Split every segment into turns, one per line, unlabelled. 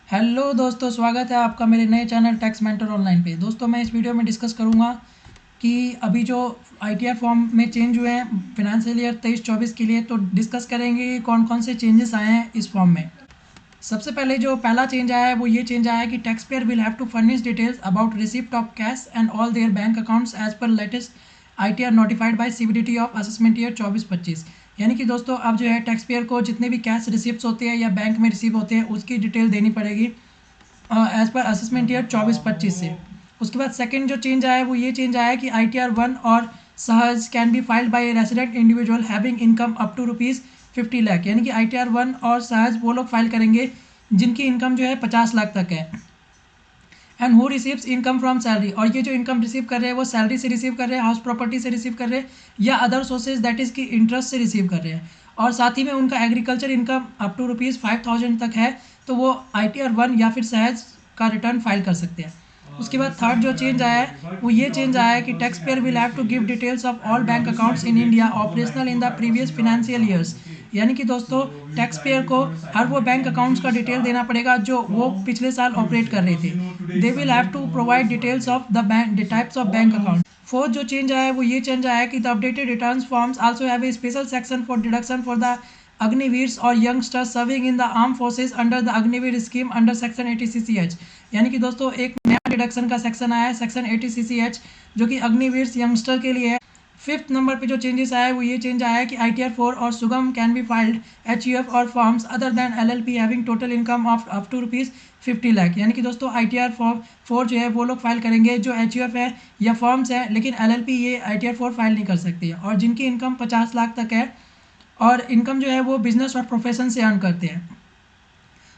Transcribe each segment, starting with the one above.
Hello दोस्तों, स्वागत है आपका मेरे नए चैनल टैक्स मेंटर ऑनलाइन पे। दोस्तों मैं इस वीडियो में डिस्कस करूंगा कि अभी जो आईटीआर फॉर्म में चेंज हुए हैं फिनेंशियल ईयर 23-24 के लिए, तो डिस्कस करेंगे कि कौन कौन से चेंजेस आए हैं इस फॉर्म में। सबसे पहले जो पहला चेंज आया है वो ये चेंज आया है कि tax payer will have to furnish details about receipt of cash and all their bank accounts as per latest ITR notified by CBDT of assessment year 24-25। यानी कि दोस्तों अब जो है टैक्स पेयर को जितने भी कैश रिसिप्ट होते हैं या बैंक में रिसीव होते हैं उसकी डिटेल देनी पड़ेगी एज पर असेसमेंट ईयर 24-25 से। उसके बाद सेकंड जो चेंज आया है वो ये चेंज आया है कि ITR 1 और Sahaj can be filed by resident individual having income up to ₹50 lakh. यानी कि ITR 1 और सहज वो लोग फाइल करेंगे जिनकी इनकम जो है 50 लाख तक है। And who receives income from salary, और ये जो इनकम रिसीव कर रहे हैं वो सैलरी से रिसीव कर रहे हैं, हाउस प्रॉपर्टी से रिसीव कर रहे हैं या अदर सोर्सेज दैट इज की इंटरेस्ट से रिसीव कर रहे हैं। और साथ ही में उनका एग्रीकल्चर इनकम अप टू ₹5,000 तक है तो वो ITR 1 या फिर सहज का रिटर्न फाइल कर सकते हैं। उसके बाद थर्ड जो चेंज आया है वो ये चेंज आया है कि tax payer will have to give details of all bank accounts in India operational in the previous financial years. यानी कि दोस्तों टैक्स पेयर को हर वो बैंक अकाउंट्स का डिटेल देना पड़ेगा जो वो पिछले साल ऑपरेट कर रहे थे। They will have to provide details of the types of bank account. Fourth जो चेंज आया है वो ये चेंज आया है कि the updated returns forms also have a special section for deduction for the Agniveers और youngsters serving in the arm forces under the Agniveer scheme under section 80CCH। यानी कि दोस्तों एक नया डिडक्शन का सेक्शन आया है सेक्शन 80CCH जो कि अग्निवीर यंगस्टर के लिए है। फिफ्थ नंबर पे जो चेंजेस आया है वो ये चेंज आया है कि ITR 4 और Sugam can be filed HUF और forms other than LLP having total income of up to ₹50 lakh. यानी कि दोस्तों ITR 4 जो है वो लोग फाइल करेंगे जो HUF है या फॉर्म्स है, लेकिन LLP ये ITR 4 फाइल नहीं कर सकती है, और जिनकी इनकम 50 लाख तक है और इनकम जो है वो बिजनेस और प्रोफेशन से अर्न करते हैं।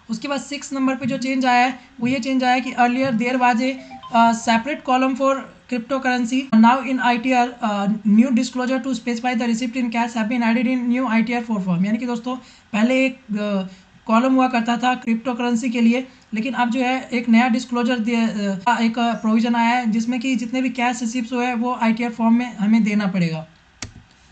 उसके बाद 6 नंबर पे जो चेंज आया है वो ये चेंज आया है कि earlier there was a separate column for crypto currency, now in ITR new disclosure to specify the receipt in cash have been added in new ITR 4 form. यानी कि दोस्तों पहले एक कॉलम हुआ करता था क्रिप्टो करेंसी के लिए, लेकिन अब जो है एक नया डिस्क्लोजर एक प्रोविजन आया है जिसमें कि जितने भी कैश रिसिप्ट हुए हैं वो ITR फॉर्म में हमें देना पड़ेगा।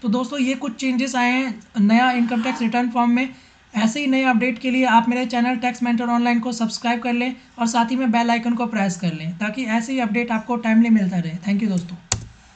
तो दोस्तों ये कुछ चेंजेस आए हैं नया इनकम टैक्स रिटर्न फॉर्म में। ऐसे ही नए अपडेट के लिए आप मेरे चैनल टैक्स मेंटर ऑनलाइन को सब्सक्राइब कर लें और साथ ही में बेल आइकन को प्रेस कर लें ताकि ऐसे ही अपडेट आपको टाइमली मिलता रहे। थैंक यू दोस्तों।